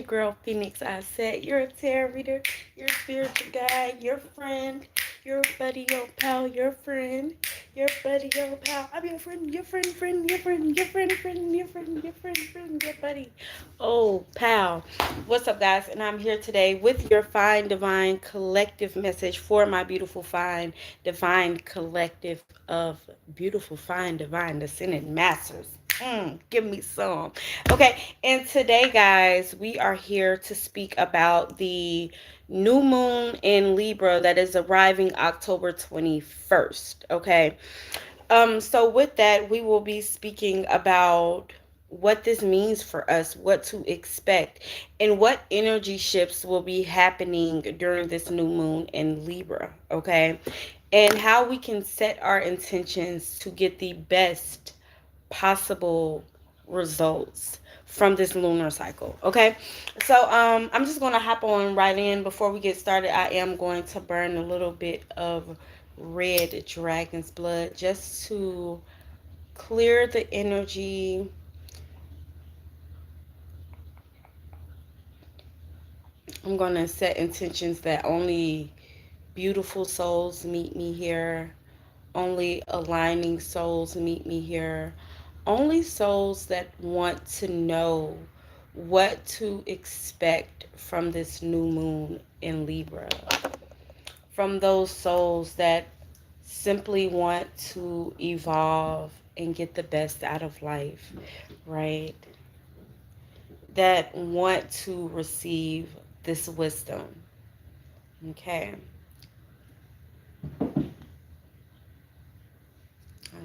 girl Phoenix. I said you're a tarot reader, your spiritual guide, your friend, your buddy, your pal, your friend, your buddy, your pal. I'm your friend, your friend, friend, your friend, your friend, friend, your friend, your friend, friend, your buddy. Oh, pal. What's up, guys? And I'm here today with your fine divine collective message for my beautiful fine divine collective of beautiful fine divine descendant masters. Give me some. Okay, and today, guys, we are here to speak about the new moon in Libra that is arriving October 21st. Okay, so with that, we will be speaking about what this means for us, what to expect, and what energy shifts will be happening during this new moon in Libra. Okay, and how we can set our intentions to get the best possible results from this lunar cycle. Okay, so I'm just going to hop on right in. Before we get started, I am going to burn a little bit of red dragon's blood just to clear the energy. I'm going to set intentions that only beautiful souls meet me here, only aligning souls meet me here, only souls that want to know what to expect from this new moon in Libra, from those souls that simply want to evolve and get the best out of life, right? That want to receive this wisdom. Okay. I'll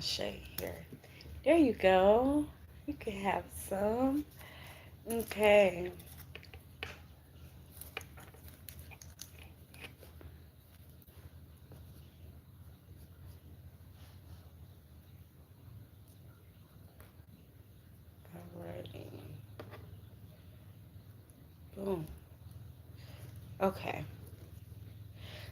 show you here. There you go. You can have some. Okay. Alrighty. Boom. Okay.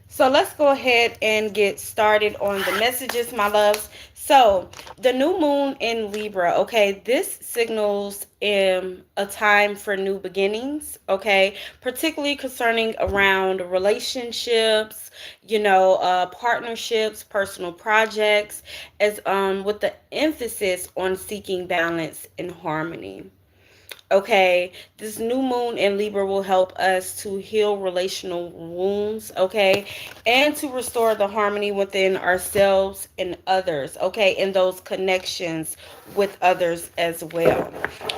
So let's go ahead and get started on the messages, my loves. So the new moon in Libra, okay, this signals a time for new beginnings, okay, particularly concerning around relationships, partnerships, personal projects, as with the emphasis on seeking balance and harmony. Okay, this new moon in Libra will help us to heal relational wounds, okay, and to restore the harmony within ourselves and others, okay, and those connections with others as well.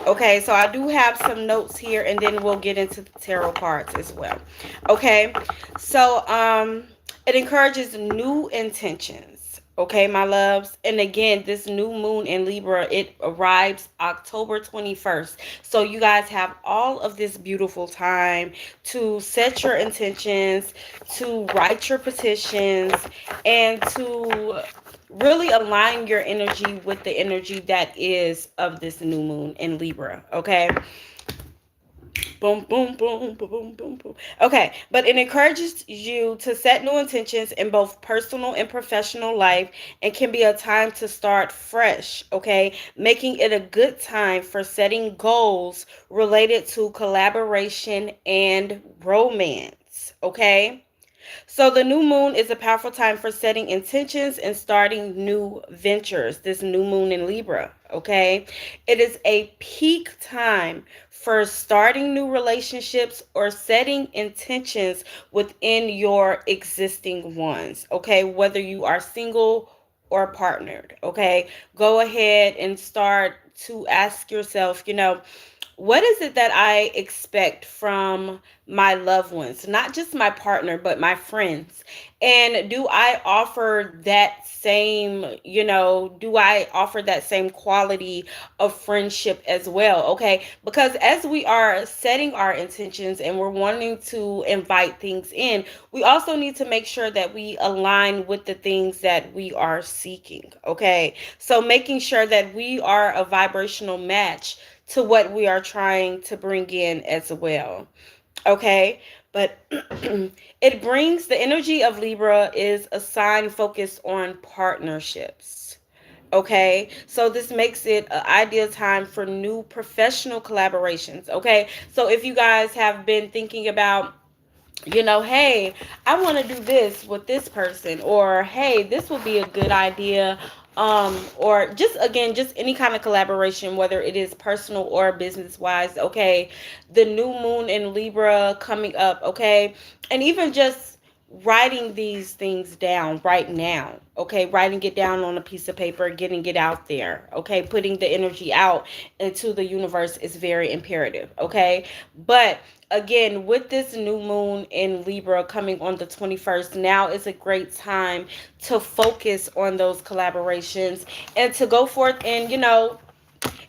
Okay, so I do have some notes here, and then we'll get into the tarot cards as well. Okay, so it encourages new intentions. Okay, my loves. And again, this new moon in Libra, it arrives October 21st. So you guys have all of this beautiful time to set your intentions, to write your petitions, and to really align your energy with the energy that is of this new moon in Libra. Okay. Boom, boom, boom, boom, boom, boom, boom. Okay, but it encourages you to set new intentions in both personal and professional life and can be a time to start fresh, okay? Making it a good time for setting goals related to collaboration and romance, okay? So the new moon is a powerful time for setting intentions and starting new ventures. This new moon in Libra, okay? It is a peak time for starting new relationships or setting intentions within your existing ones, okay? Whether you are single or partnered, okay? Go ahead and start to ask yourself, what is it that I expect from my loved ones? Not just my partner, but my friends. And do I offer that same, do I offer that same quality of friendship as well? Okay. Because as we are setting our intentions and we're wanting to invite things in, we also need to make sure that we align with the things that we are seeking. Okay. So making sure that we are a vibrational match to what we are trying to bring in as well. Okay, but it brings the energy of Libra is a sign focused on partnerships. Okay, so this makes it an ideal time for new professional collaborations. Okay, so if you guys have been thinking about, hey, I want to do this with this person, or hey, this would be a good idea, or just again, just any kind of collaboration, whether it is personal or business wise. Okay, the new moon in Libra coming up. Okay, and even just writing these things down right now. Okay, writing it down on a piece of paper, getting it out there. Okay, putting the energy out into the universe is very imperative. Okay, but again, with this new moon in Libra coming on the 21st, now is a great time to focus on those collaborations and to go forth and,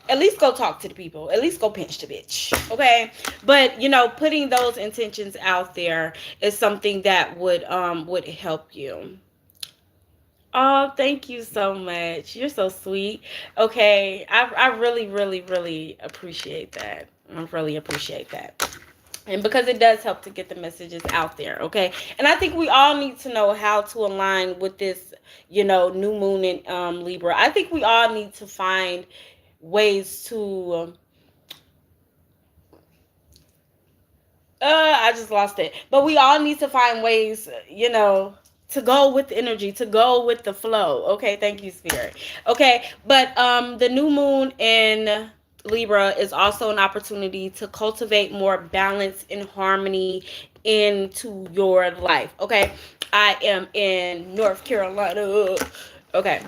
at least go talk to the people. At least go pinch the bitch. Okay? But, putting those intentions out there is something that would help you. Oh, thank you so much. You're so sweet. Okay. I really, really, really appreciate that. I really appreciate that. And because it does help to get the messages out there, okay? And I think we all need to know how to align with this, new moon in Libra. I think we all need to find ways to I just lost it. But we all need to find ways, to go with the energy, to go with the flow. Okay, thank you, Spirit. Okay, but the new moon in Libra is also an opportunity to cultivate more balance and harmony into your life. Okay, I am in North Carolina. Okay.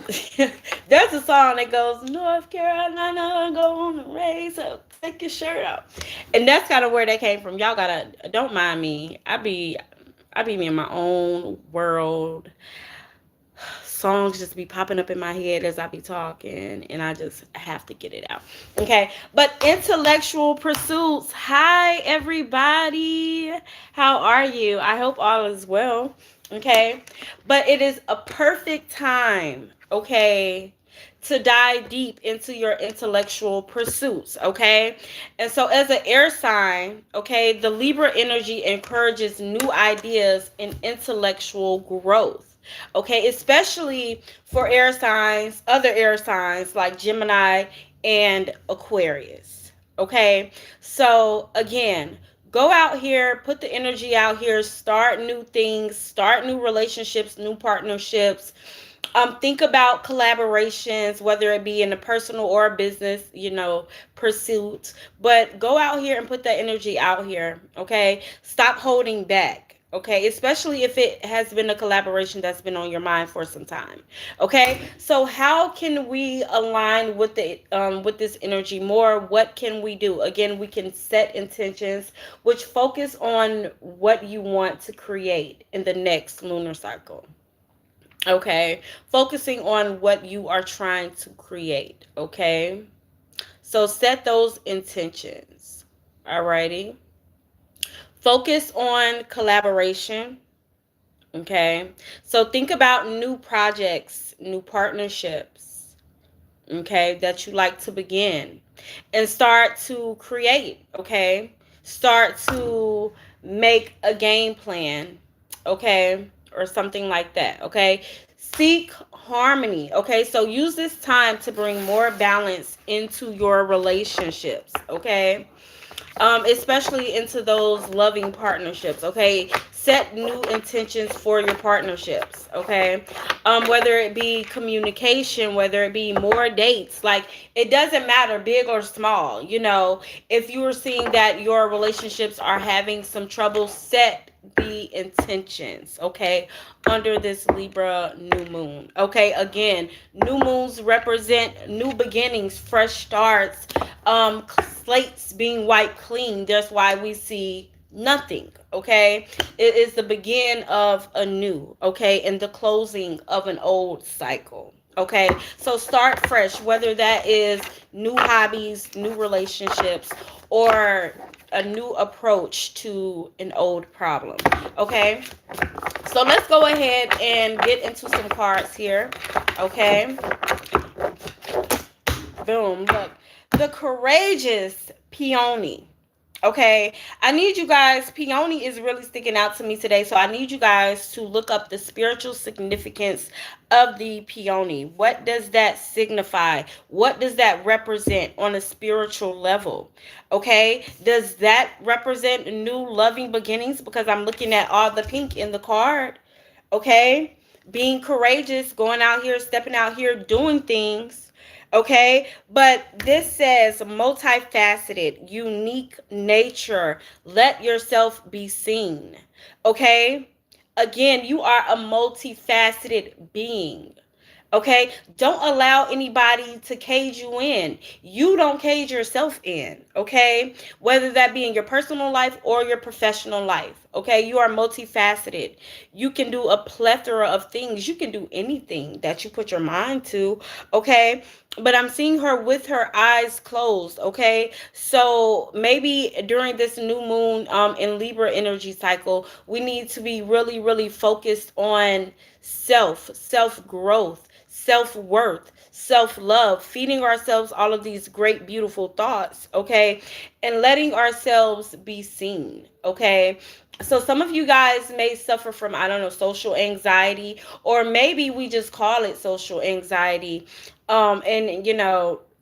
There's a song that goes, North Carolina, go on the race up, take your shirt off. And that's kind of where that came from. Y'all gotta, don't mind me. I be in my own world. Songs just be popping up in my head as I be talking, and I just have to get it out. Okay, but intellectual pursuits. Hi, everybody. How are you? I hope all is well. Okay, but it is a perfect time, okay, to dive deep into your intellectual pursuits, okay? And so, as an air sign, okay, the Libra energy encourages new ideas and intellectual growth. Okay, especially for air signs, other air signs like Gemini and Aquarius. Okay, so again, go out here, put the energy out here, start new things, start new relationships, new partnerships. Think about collaborations, whether it be in a personal or a business, pursuit. But go out here and put that energy out here. Okay, stop holding back. Okay, especially if it has been a collaboration that's been on your mind for some time. Okay, so how can we align with the with this energy more? What can we do? Again, we can set intentions which focus on what you want to create in the next lunar cycle. Okay, focusing on what you are trying to create. Okay, so set those intentions. Alrighty, focus on collaboration. Okay, so think about new projects, new partnerships, okay, that you like to begin and start to create. Okay, start to make a game plan, okay, or something like that. Okay, seek harmony. Okay, so use this time to bring more balance into your relationships. Okay, especially into those loving partnerships. Okay, set new intentions for your partnerships. Okay, whether it be communication, whether it be more dates, like it doesn't matter, big or small. If you are seeing that your relationships are having some trouble, set the intentions, okay, under this Libra new moon. Okay, again, new moons represent new beginnings, fresh starts, slates being wiped clean. That's why we see nothing. Okay, it is the begin of a new, okay, and the closing of an old cycle. Okay, so start fresh, whether that is new hobbies, new relationships, or a new approach to an old problem. Okay, so let's go ahead and get into some cards here. Okay, boom, look, the courageous peony. Okay, I need you guys. Peony is really sticking out to me today, so I need you guys to look up the spiritual significance of the peony. What does that signify? What does that represent on a spiritual level? Okay, does that represent new loving beginnings? Because I'm looking at all the pink in the card. Okay, being courageous, going out here, stepping out here, doing things. Okay, but this says multifaceted, unique nature. Let yourself be seen. Okay, again, you are a multifaceted being. Okay, don't allow anybody to cage you in. You don't cage yourself in. Okay, whether that be in your personal life or your professional life. Okay, you are multifaceted. You can do a plethora of things. You can do anything that you put your mind to. Okay, but I'm seeing her with her eyes closed. Okay, so maybe during this new moon in Libra energy cycle, we need to be really, really focused on self growth, self-worth, self-love, feeding ourselves all of these great beautiful thoughts, okay, and letting ourselves be seen. Okay, so some of you guys may suffer from, I don't know, social anxiety, or maybe we just call it social anxiety, and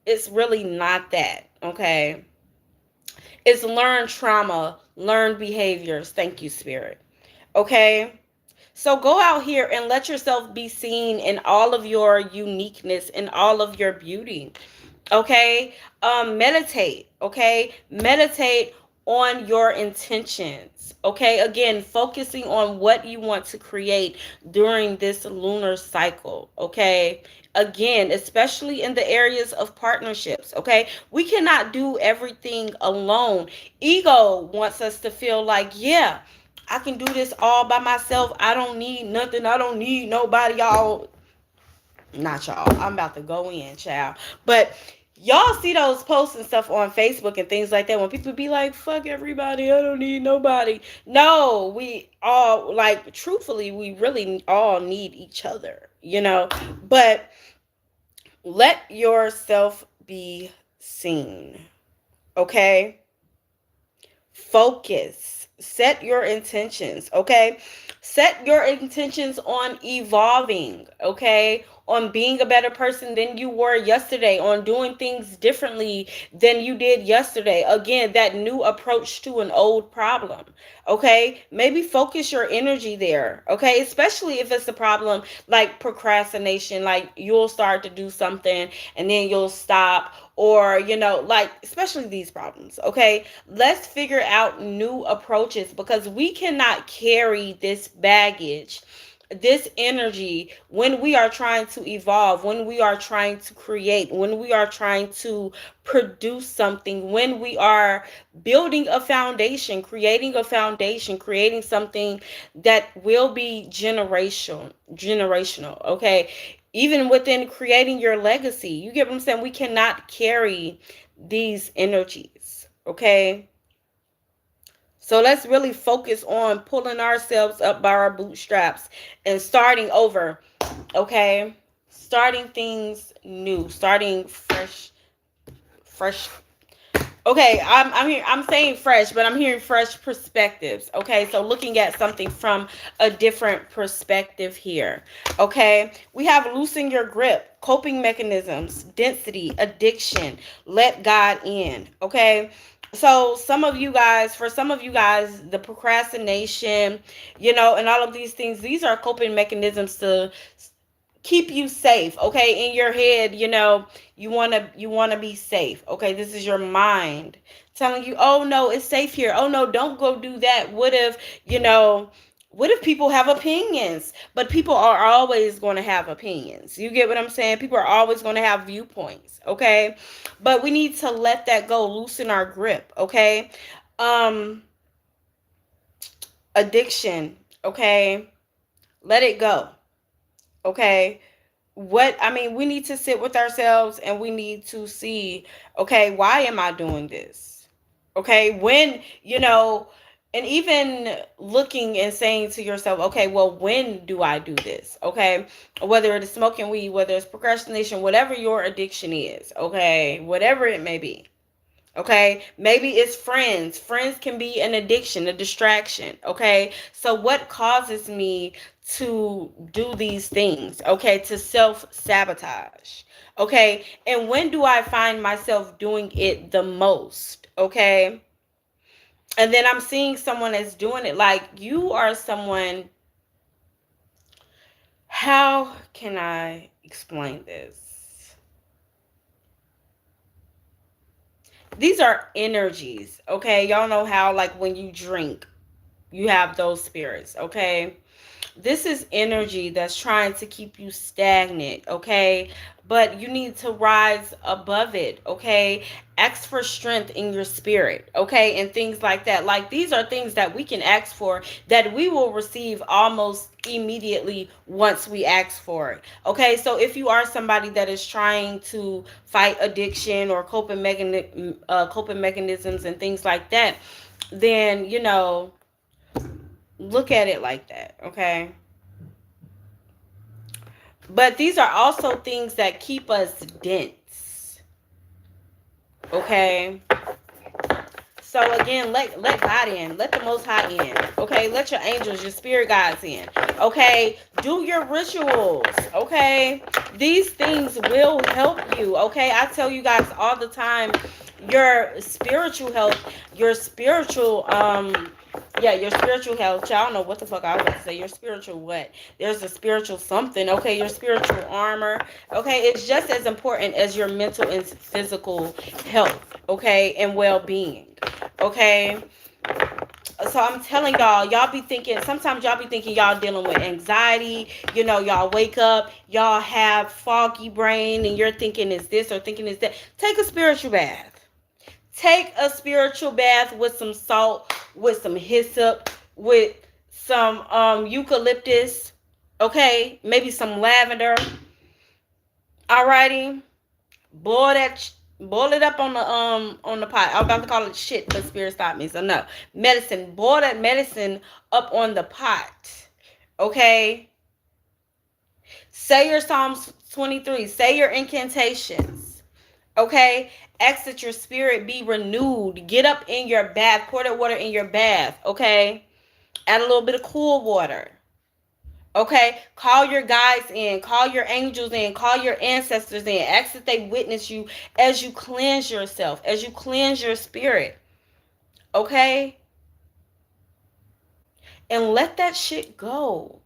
it's really not that. Okay, it's learned trauma, learned behaviors. Thank you, spirit. Okay, so go out here and let yourself be seen in all of your uniqueness, in all of your beauty. Okay, meditate. Okay, meditate on your intentions. Okay, again, focusing on what you want to create during this lunar cycle. Okay, again, especially in the areas of partnerships. Okay, we cannot do everything alone. Ego wants us to feel like, yeah, I can do this all by myself. I don't need nothing. I don't need nobody. Y'all, not y'all. I'm about to go in, child. But y'all see those posts and stuff on Facebook and things like that when people be like, fuck everybody. I don't need nobody. No, we all, like, truthfully, we really all need each other, But let yourself be seen. Okay? Focus. Set your intentions. Okay, set your intentions on evolving. Okay, on being a better person than you were yesterday, on doing things differently than you did yesterday. Again, that new approach to an old problem. Okay, maybe focus your energy there. Okay, especially if it's a problem like procrastination, like you'll start to do something and then you'll stop, or like, especially these problems. Okay, let's figure out new approaches, because we cannot carry this baggage, this energy, when we are trying to evolve, when we are trying to create, when we are trying to produce something, when we are building a foundation, creating something that will be generational. Okay, even within creating your legacy, you get what I'm saying? We cannot carry these energies. Okay, so let's really focus on pulling ourselves up by our bootstraps and starting over. Okay, starting things new, starting fresh. Okay, I'm saying fresh, but I'm hearing fresh perspectives. Okay, so looking at something from a different perspective here. Okay, we have loosen your grip, coping mechanisms, density, addiction, let God in. Okay, so for some of you guys, the procrastination, and all of these things, these are coping mechanisms to keep you safe. Okay, in your head, you want to be safe. Okay, this is your mind telling you, oh no, it's safe here. Oh no, don't go do that. What if people have opinions? But people are always going to have opinions. You get what I'm saying? People are always going to have viewpoints. Okay, but we need to let that go, loosen our grip. Okay, um addiction. Okay, let it go. Okay, we need to sit with ourselves and we need to see, okay, why am I doing this? Okay, and even looking and saying to yourself, okay, well, when do I do this? Okay, whether it is smoking weed, whether it's procrastination, whatever your addiction is, okay, whatever it may be. Okay, maybe it's friends. Friends can be an addiction, a distraction. Okay, so what causes me to do these things? Okay, to self sabotage. Okay, and when do I find myself doing it the most? Okay, and then I'm seeing someone that's doing it. Like, you are someone, how can I explain this? These are energies. Okay, y'all know how, like, when you drink, you have those spirits. Okay, this is energy that's trying to keep you stagnant. Okay, but you need to rise above it. Okay, ask for strength in your spirit. Okay, and things like that. Like, these are things that we can ask for, that we will receive almost immediately once we ask for it. Okay, so if you are somebody that is trying to fight addiction or coping mechanisms and things like that, then, look at it like that. Okay, but these are also things that keep us dense. Okay, so again, let God in, let the Most High in. Okay, let your angels, your spirit guides in. Okay, do your rituals. Okay, these things will help you. Okay, I tell you guys all the time, your spiritual health, your spiritual yeah, your spiritual health. Y'all know what the fuck I was about to say. Your spiritual what? There's a spiritual something. Okay, your spiritual armor. Okay, it's just as important as your mental and physical health. Okay, and well-being. Okay, so I'm telling y'all be thinking, sometimes y'all be thinking y'all dealing with anxiety. Y'all wake up, y'all have foggy brain, and you're thinking is this or thinking is that. Take a spiritual bath. Take a spiritual bath with some salt, with some hyssop, with some eucalyptus, okay? Maybe some lavender. Alrighty. Boil it up on the pot. I was about to call it shit, but spirit stopped me. So no. Medicine. Boil that medicine up on the pot. Okay? Say your Psalms 23. Say your incantations. Okay, ask that your spirit be renewed. Get up in your bath. Pour that water in your bath. Okay, add a little bit of cool water. Okay, call your guides in, call your angels in, call your ancestors in. Ask that they witness you as you cleanse yourself, as you cleanse your spirit. Okay, and let that shit go.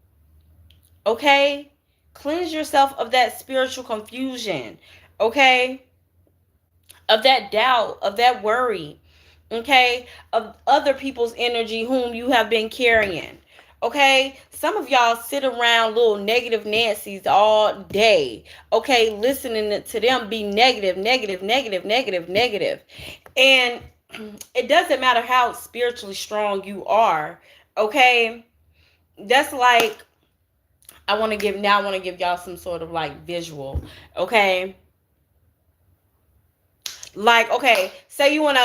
Okay, cleanse yourself of that spiritual confusion. Okay, of that doubt, of that worry, okay, of other people's energy whom you have been carrying. Okay, some of y'all sit around little negative Nancy's all day, okay, listening to them be negative, negative, negative, negative, negative. And it doesn't matter how spiritually strong you are, okay? That's like, I want to give y'all some sort of like visual, okay? Like, okay, say you want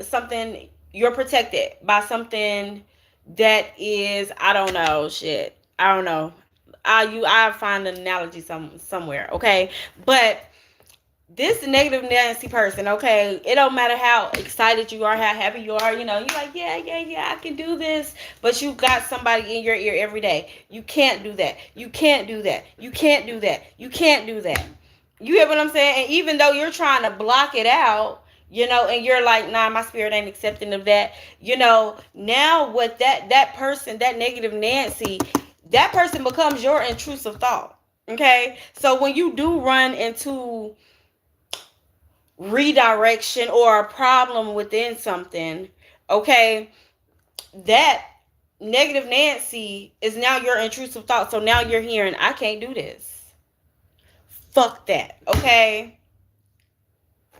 something, you're protected by something that is, I don't know, shit, I don't know, I find an analogy somewhere. Okay, but this negative Nancy person, okay, it don't matter how excited you are, how happy you are, you're like, yeah, yeah, yeah, I can do this, but you got somebody in your ear every day. You can't do that. You can't do that. You can't do that. You can't do that. You hear what I'm saying? And even though you're trying to block it out, and you're like, nah, my spirit ain't accepting of that. Now what that person, that negative Nancy, that person becomes your intrusive thought. Okay? So when you do run into redirection or a problem within something, okay, that negative Nancy is now your intrusive thought. So now you're hearing, I can't do this. Fuck that. Okay?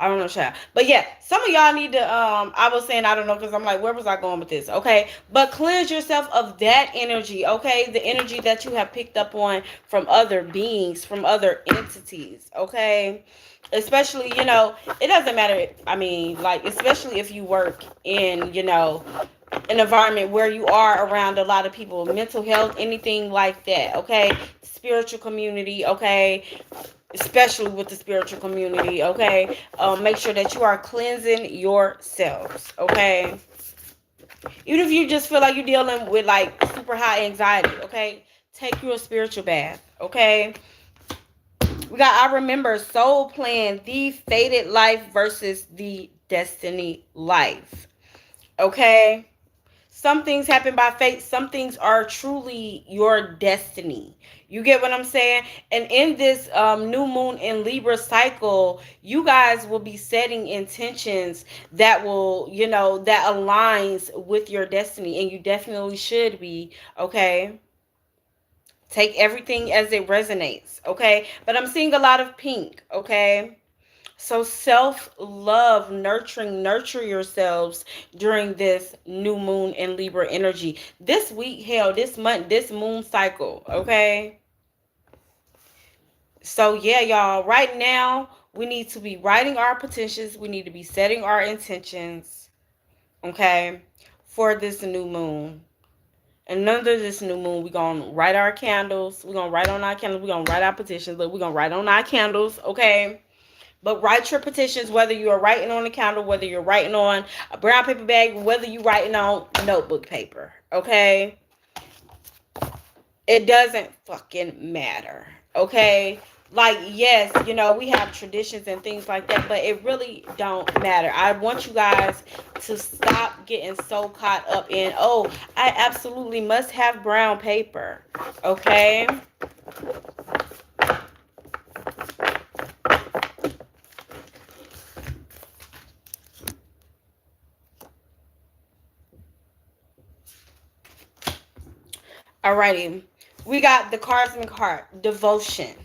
I don't know, child. But yeah, some of y'all need to, I was saying, I don't know, because I'm like, where was I going with this? Okay. But cleanse yourself of that energy, okay? The energy that you have picked up on from other beings, from other entities, okay? Especially, it doesn't matter. I mean, like, especially if you work in, an environment where you are around a lot of people, mental health, anything like that, okay? Spiritual community, okay? especially with the spiritual community. Okay, make sure that you are cleansing yourselves. Okay, even if you just feel like you're dealing with like super high anxiety. Okay, take you a spiritual bath. Okay, we got I remember soul plan, the fated life versus the destiny life. Okay, some things happen by fate, some things are truly your destiny. You get what I'm saying? And in this new moon in Libra cycle, you guys will be setting intentions that will, that aligns with your destiny, and you definitely should be. Okay, take everything as it resonates. Okay, but I'm seeing a lot of pink. Okay, so self love, nurture yourselves during this new moon in Libra energy. This week, hell, this month, this moon cycle, okay? So yeah, y'all, right now we need to be writing our petitions. We need to be setting our intentions, okay, for this new moon. And under this new moon, we're going to write our candles. We're going to write on our candles. We're going to write our petitions. Look, we're going to write on our candles, okay? But write your petitions, whether you are writing on a counter, whether you're writing on a brown paper bag, whether you're writing on notebook paper. Okay? It doesn't fucking matter. Okay? Like, yes, we have traditions and things like that, but it really don't matter. I want you guys to stop getting so caught up in, oh, I absolutely must have brown paper. Okay? Alrighty. We got the cosmic heart, devotion.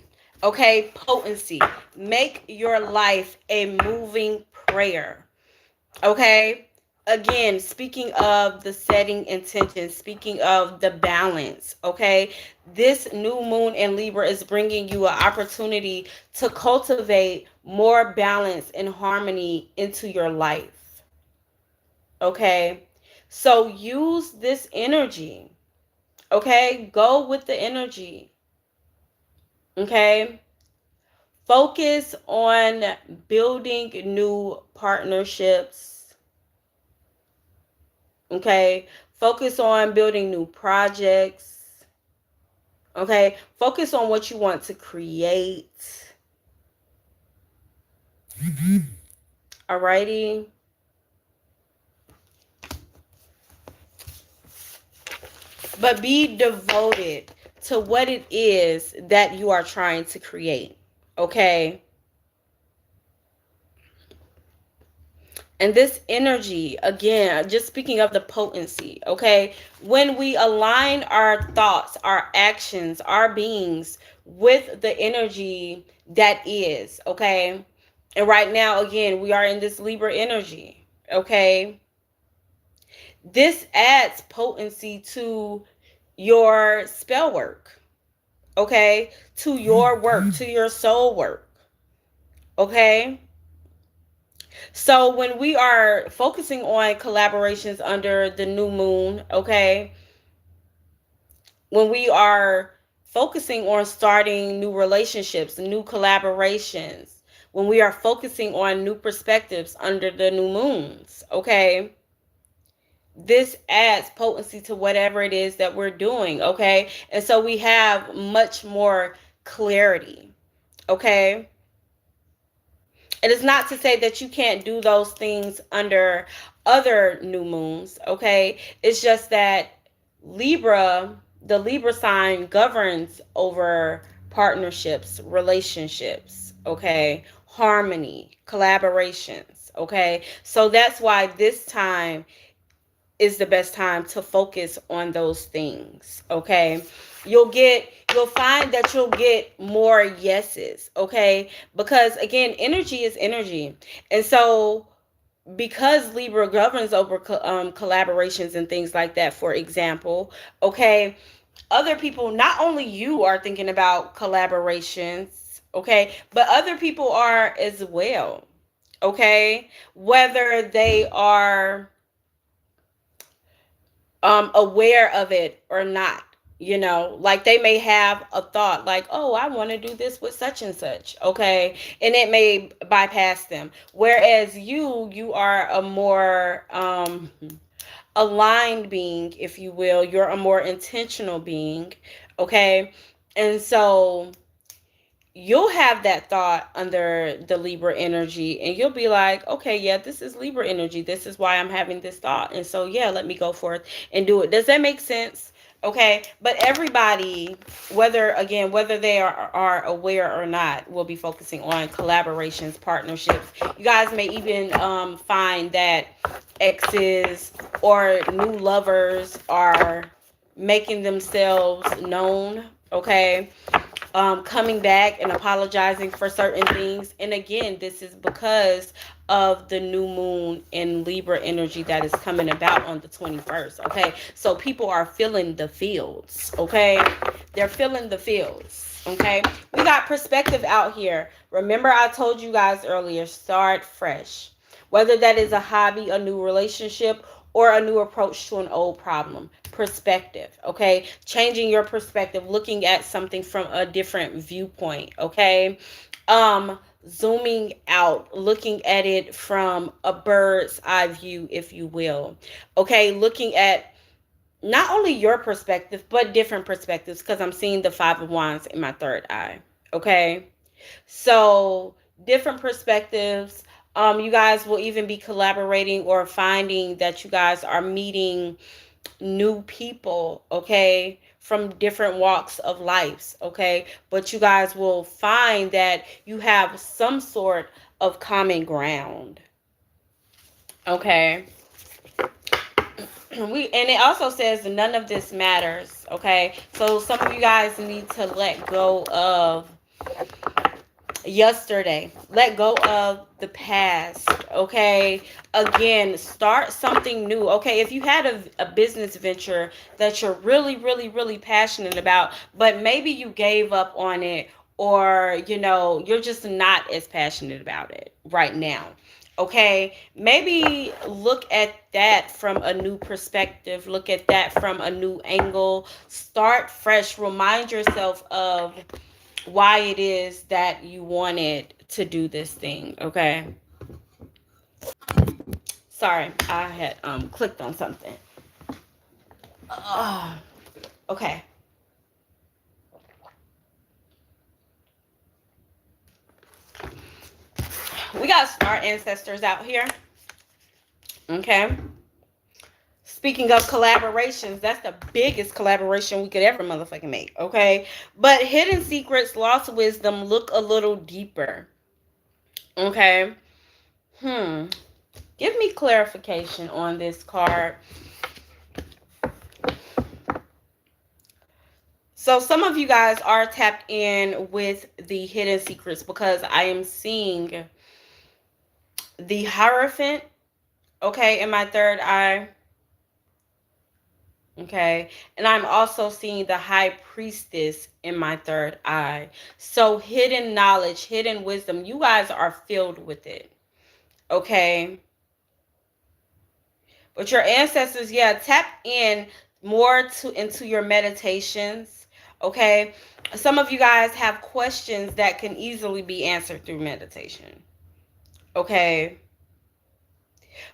Okay, potency. Make your life a moving prayer. Okay? Again, speaking of the setting intention, speaking of the balance, okay? This new moon in Libra is bringing you an opportunity to cultivate more balance and harmony into your life. Okay? So use this energy. Okay, go with the energy. Okay, focus on building new partnerships. Okay, focus on building new projects. Okay, focus on what you want to create. Alrighty. But be devoted to what it is that you are trying to create. Okay. And this energy, again, just speaking of the potency, okay? When we align our thoughts, our actions, our beings with the energy that is, okay? And right now, again, we are in this Libra energy, okay? This adds potency to your spell work, okay? To your work, to your soul work, okay? So when we are focusing on collaborations under the new moon, okay, when we are focusing on starting new relationships, new collaborations, when we are focusing on new perspectives under the new moons, okay, this adds potency to whatever it is that we're doing, okay? And so we have much more clarity, okay? It is not to say that you can't do those things under other new moons, okay? It's just that Libra, the Libra sign governs over partnerships, relationships, okay? Harmony, collaborations, okay? So that's why this time is the best time to focus on those things, okay? You'll find that you'll get more yeses, okay? Because again, energy is energy. And so because Libra governs over collaborations and things like that, for example, okay, other people, not only you are thinking about collaborations, okay, but other people are as well, okay? Whether they are aware of it or not. Like they may have a thought like, oh, I want to do this with such and such, okay, and it may bypass them. Whereas you are a more aligned being, if you will. You're a more intentional being, okay. And so you'll have that thought under the Libra energy, and you'll be like, okay, yeah, this is Libra energy. This is why I'm having this thought. And so, yeah, let me go forth and do it. Does that make sense? Okay. But everybody, whether they are aware or not, will be focusing on collaborations, partnerships. You guys may even find that exes or new lovers are making themselves known, okay, coming back and apologizing for certain things. And again, this is because of the new moon in Libra energy that is coming about on the 21st. Okay. So people are feeling the fields. Okay. They're feeling the fields. Okay. We got perspective out here. Remember, I told you guys earlier, start fresh. Whether that is a hobby, a new relationship, or a new approach to an old problem. Perspective, okay? Changing your perspective, looking at something from a different viewpoint, okay? Zooming out, looking at it from a bird's eye view, if you will. Okay, looking at not only your perspective, but different perspectives, because I'm seeing the Five of Wands in my third eye. Okay. So different perspectives. You guys will even be collaborating or finding that you guys are meeting new people, okay, from different walks of life, okay. But you guys will find that you have some sort of common ground, okay. And it also says none of this matters, okay. So some of you guys need to let go of yesterday, let go of the past, okay. Again, start something new, okay. If you had a business venture that you're really really really passionate about, but maybe you gave up on it, or you're just not as passionate about it right now, okay, maybe look at that from a new perspective, look at that from a new angle, start fresh, remind yourself of why it is that you wanted to do this thing, okay. Sorry, I had clicked on something. Okay. We got star ancestors out here, okay. Speaking of collaborations, that's the biggest collaboration we could ever motherfucking make, okay. But hidden secrets, lost wisdom, look a little deeper, okay. Give me clarification on this card. So some of you guys are tapped in with the hidden secrets, because I am seeing the Hierophant, okay, in my third eye, okay, and I'm also seeing the High Priestess in my third eye. So hidden knowledge, hidden wisdom, you guys are filled with it, okay. But your ancestors, yeah, tap in more into your meditations, okay. Some of you guys have questions that can easily be answered through meditation, okay.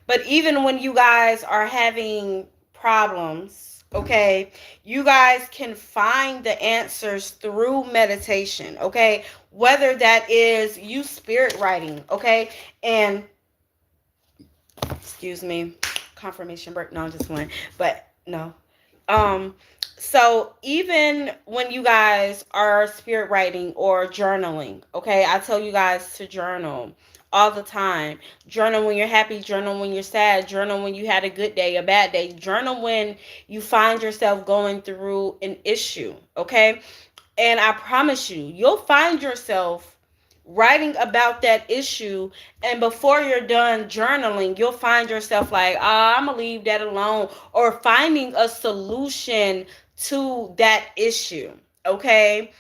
But even when you guys are having problems, okay, you guys can find the answers through meditation, okay. Whether that is you spirit writing, okay. And excuse me, confirmation break. No, I'm just one. But no. So even when you guys are spirit writing or journaling, okay, I tell you guys to journal all the time. Journal when you're happy, journal when you're sad, journal when you had a good day, a bad day, journal when you find yourself going through an issue, okay. And I promise you, you'll find yourself writing about that issue, and before you're done journaling, you'll find yourself like, I'm gonna leave that alone, or finding a solution to that issue, okay.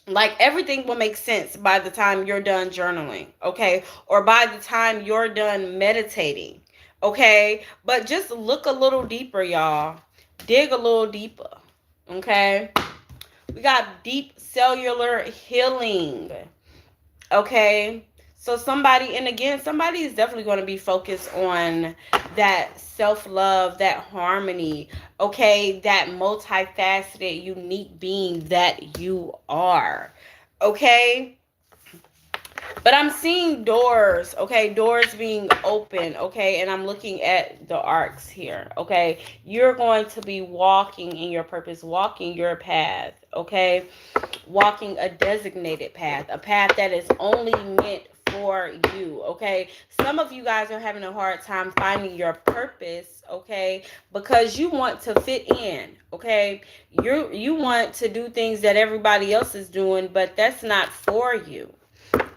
Like everything will make sense by the time you're done journaling, okay, or by the time you're done meditating, okay. But just look a little deeper, y'all. Dig a little deeper, Okay. We got deep cellular healing. Okay. So somebody, and again, somebody is definitely going to be focused on that self-love, that harmony, okay, that multifaceted, unique being that you are. Okay. But I'm seeing doors, okay, doors being open, okay, and I'm looking at the arcs here, okay. You're going to be walking in your purpose, walking your path, okay, walking a designated path, a path that is only meant for you, okay. Some of you guys are having a hard time finding your purpose, okay, because you want to fit in, okay. You want to do things that everybody else is doing, but that's not for you.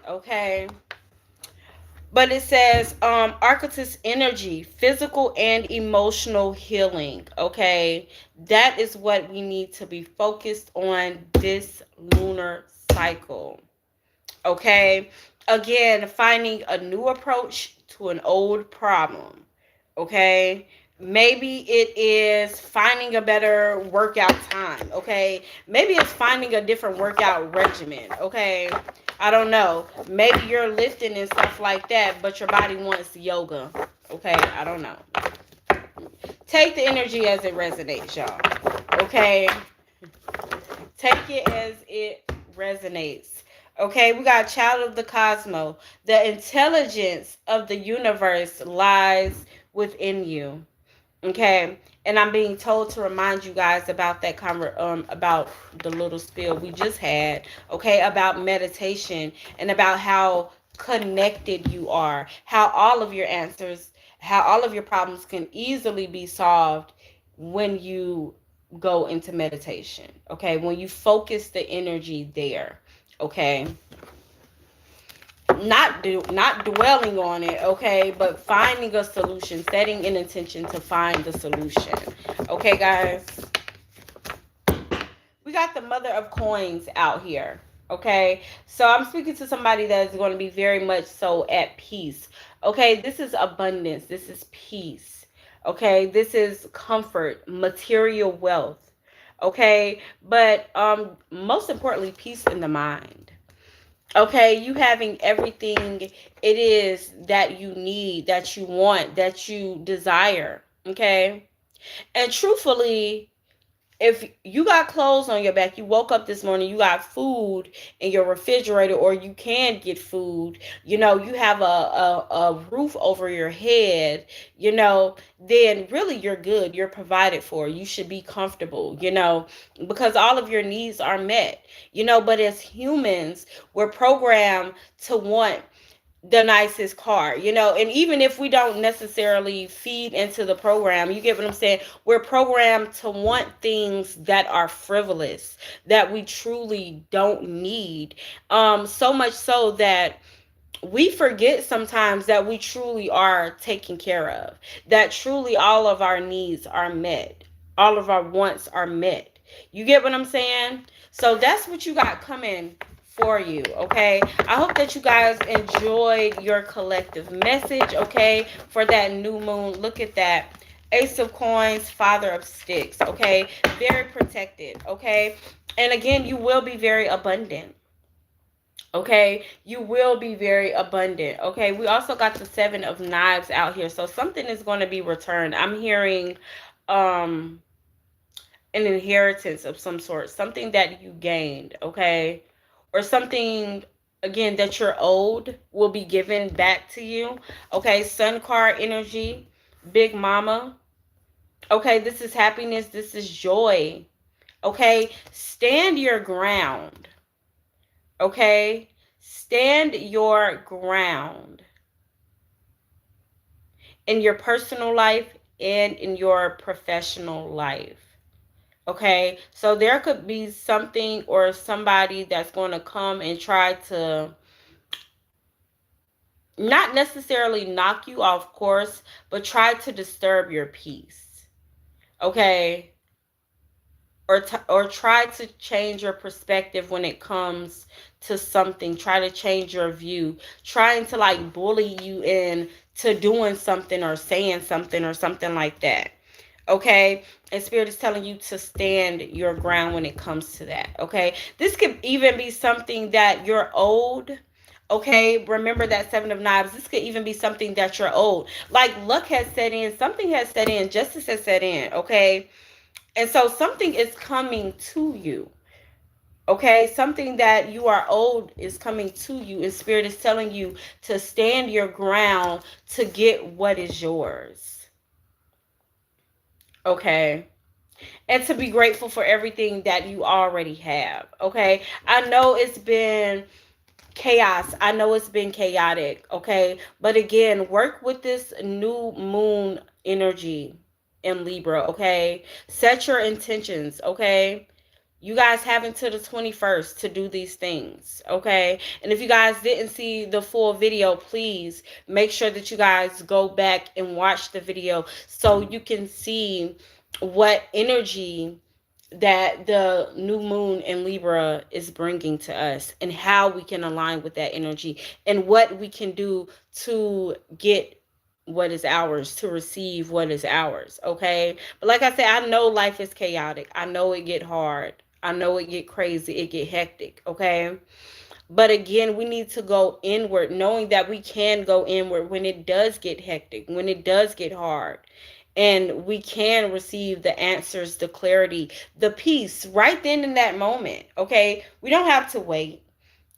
Okay. But it says archetypes energy, physical and emotional healing. Okay. That is what we need to be focused on this lunar cycle. Okay. Again, finding a new approach to an old problem. Okay. Maybe it is finding a better workout time. Okay. Maybe it's finding a different workout regimen. Okay. I don't know. Maybe you're lifting and stuff like that, but your body wants yoga. Okay. I don't know. Take the energy as it resonates, y'all. Okay. Take it as it resonates. Okay, we got child of the cosmos. The intelligence of the universe lies within you. Okay, and I'm being told to remind you guys about that about the little spill we just had. Okay, about meditation and about how connected you are, how all of your answers, how all of your problems can easily be solved when you go into meditation. Okay, when you focus the energy there. Okay, not dwelling on it, okay, but finding a solution, setting an intention to find the solution. Okay, guys, we got the mother of coins out here. Okay, so I'm speaking to somebody that is going to be very much so at peace. Okay, this is abundance, this is peace. Okay, this is comfort, material wealth. Okay, but most importantly, peace in the mind. Okay, you having everything it is that you need, that you want, that you desire. Okay, and truthfully, if you got clothes on your back, you woke up this morning, you got food in your refrigerator, or you can get food, you have a roof over your head, then really you're good. You're provided for. You should be comfortable, because all of your needs are met, but as humans, we're programmed to want the nicest car, and even if we don't necessarily feed into the program, you get what I'm saying? We're programmed to want things that are frivolous, that we truly don't need. So much so that we forget sometimes that we truly are taken care of, that truly all of our needs are met, all of our wants are met. You get what I'm saying? So that's what you got coming for you. Okay, I hope that you guys enjoyed your collective message. Okay, for that new moon, look at that. Ace of coins, father of sticks. Okay, very protected. Okay, and again, you will be very abundant. Okay, you will be very abundant. Okay, we also got the seven of knives out here, so something is going to be returned. I'm hearing um an inheritance of some sort, something that you gained, okay, or something again that you're owed will be given back to you. Okay, sun card energy, big mama. Okay, this is happiness, this is joy. Okay, stand your ground. Okay, stand your ground in your personal life and in your professional life. Okay, so there could be something or somebody that's going to come and try to not necessarily knock you off course, but try to disturb your peace. Okay, or try to change your perspective when it comes to something. Try to change your view, trying to bully you in to doing something or saying something or something like that. Okay, and spirit is telling you to stand your ground when it comes to that. Okay, this could even be something that you're owed. Okay, remember that seven of knives. This could even be something that you're owed, like luck has set in, something has set in, justice has set in. Okay, and so something is coming to you. Okay, something that you are owed is coming to you, and spirit is telling you to stand your ground to get what is yours. Okay, and to be grateful for everything that you already have. Okay, I know it's been chaos, I know it's been chaotic. Okay, but again, work with this new moon energy in Libra. Okay, set your intentions. Okay, you guys have until the 21st to do these things. Okay, and if you guys didn't see the full video, please make sure that you guys go back and watch the video so you can see what energy that the new moon in Libra is bringing to us, and how we can align with that energy, and what we can do to get what is ours, to receive what is ours. Okay, but like I said, I know life is chaotic, I know it get hard, I know it get crazy, it get hectic. Okay, but again, we need to go inward, knowing that we can go inward when it does get hectic, when it does get hard. And we can receive the answers, the clarity, the peace right then in that moment. Okay. We don't have to wait.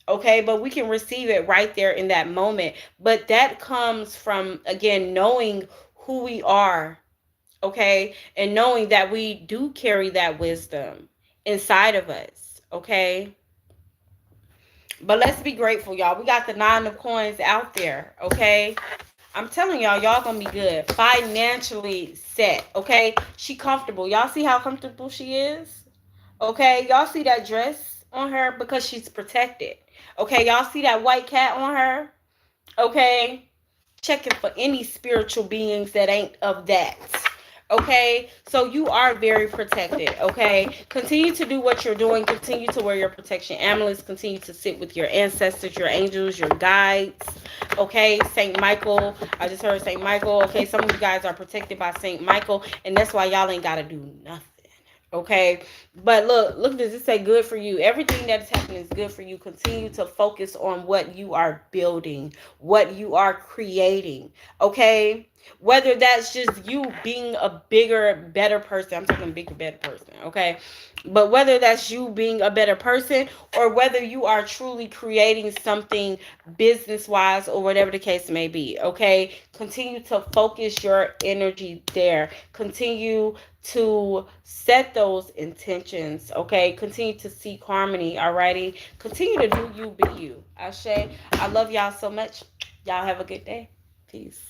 Okay. But we can receive it right there in that moment. But that comes from, again, knowing who we are. Okay. And knowing that we do carry that wisdom inside of us. Okay. But let's be grateful, y'all. We got the nine of coins out there, okay? I'm telling y'all gonna be good. Financially set, okay? She comfortable. Y'all see how comfortable she is? Okay, y'all see that dress on her because she's protected. Okay, y'all see that white cat on her? Okay, checking for any spiritual beings that ain't of that. Okay, so you are very protected. Okay, continue to do what you're doing, continue to wear your protection amulets, continue to sit with your ancestors, your angels, your guides. Okay, Saint Michael, I just heard Saint Michael. Okay, some of you guys are protected by Saint Michael, and that's why y'all ain't got to do nothing. Okay, but look, does it say good for you? Everything that's happening is good for you. Continue to focus on what you are building, what you are creating. Okay, whether that's just you being a bigger, better person. I'm talking bigger, better person. Okay, but whether that's you being a better person, or whether you are truly creating something business wise, or whatever the case may be. Okay, continue to focus your energy there. Continue to set those intentions. Okay, continue to seek harmony. Alrighty, continue to do you, be you. Ashe, I love y'all so much. Y'all have a good day. Peace.